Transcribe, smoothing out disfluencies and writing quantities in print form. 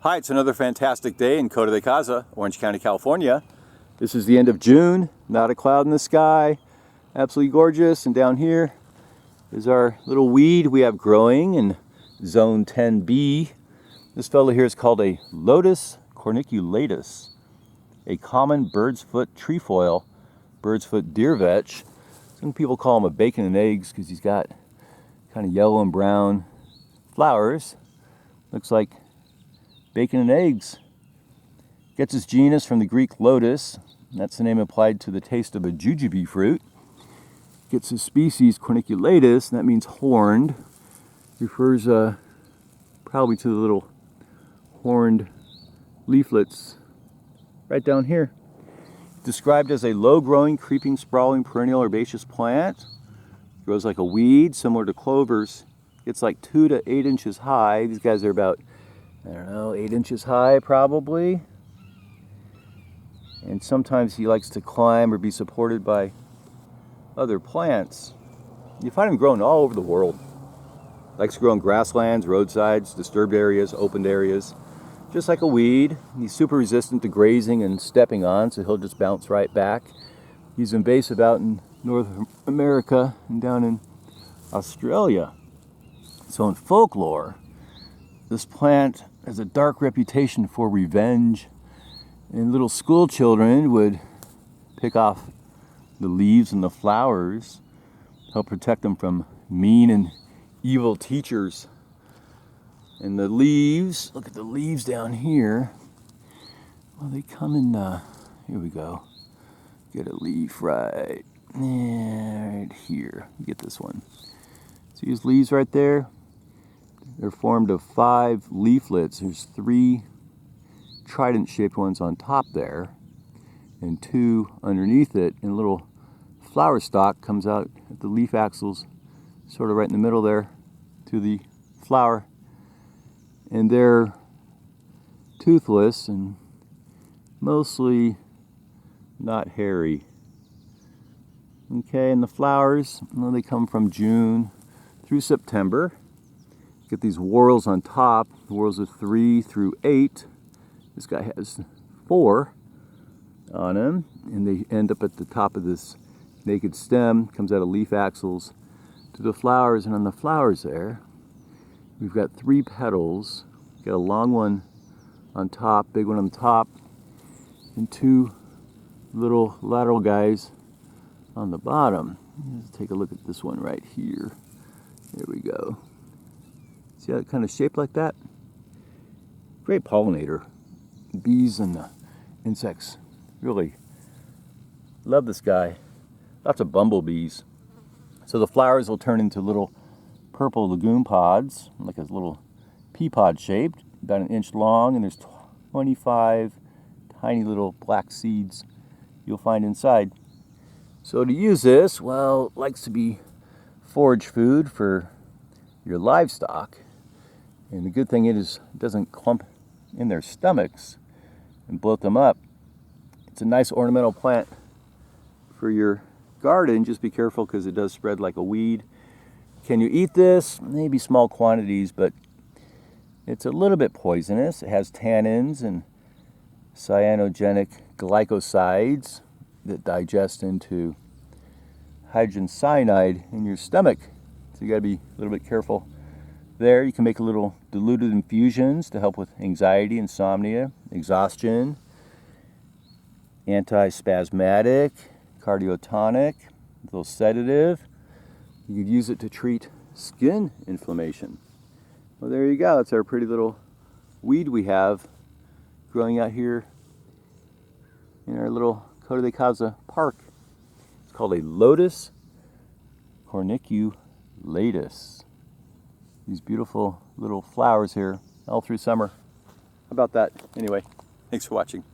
Hi, it's another fantastic day in Coto de Caza, Orange County, California. This is the end of June, not a cloud in the sky, absolutely gorgeous. And down here is our little weed we have growing in zone 10B. This fellow here is called a Lotus corniculatus, a common birdsfoot trefoil, Birdsfoot Deervetch. Some people call him a bacon and eggs because he's got kind of yellow and brown flowers. Looks like bacon and eggs. Gets its genus from the Greek lotus. That's the name applied to the taste of a jujube fruit. Gets his species corniculatus, and that means horned. Refers probably to the little horned leaflets right down here. Described as a low-growing, creeping, sprawling, perennial herbaceous plant. Grows like a weed, similar to clovers. Gets like 2 to 8 inches high. These guys are about, I don't know, 8 inches high probably. And sometimes he likes to climb or be supported by other plants. You find him growing all over the world. Likes to grow in grasslands, roadsides, disturbed areas, opened areas. Just like a weed. He's super resistant to grazing and stepping on, so he'll just bounce right back. He's invasive out in North America and down in Australia. So in folklore, this plant has a dark reputation for revenge, and little school children would pick off the leaves and the flowers, help protect them from mean and evil teachers. And the leaves, look at the leaves down here. Well, they come in, here we go. Get a leaf right here. Get this one. See these leaves right there? They're formed of 5 leaflets. There's 3 trident-shaped ones on top there, and 2 underneath it, and a little flower stalk comes out at the leaf axils, sort of right in the middle there, to the flower. And they're toothless and mostly not hairy. Okay, and the flowers, well, they come from June through September. Get these whorls on top. The whorls are 3 through 8. This guy has 4 on him, and they end up at the top of this naked stem. Comes out of leaf axils to the flowers, and on the flowers there, we've got 3 petals. Got a long one on top, big one on top, and 2 little lateral guys on the bottom. Let's take a look at this one right here. There we go. See how it kind of shaped like that? Great pollinator. Bees and insects really love this guy. Lots of bumblebees. So the flowers will turn into little purple legume pods, like a little pea pod shaped, about 1 inch long, and there's 25 tiny little black seeds you'll find inside. So to use this, well, it likes to be forage food for your livestock. And the good thing is it doesn't clump in their stomachs and bloat them up. It's a nice ornamental plant for your garden. Just be careful because it does spread like a weed. Can you eat this? Maybe small quantities, but it's a little bit poisonous. It has tannins and cyanogenic glycosides that digest into hydrogen cyanide in your stomach. So you got to be a little bit careful there. You can make a little diluted infusions to help with anxiety, insomnia, exhaustion, antispasmodic, cardiotonic, a little sedative. You could use it to treat skin inflammation. Well, there you go. It's our pretty little weed we have growing out here in our little Coto de Caza park. It's called a Lotus corniculatus. These beautiful little flowers here all through summer. How about that? Anyway, thanks for watching.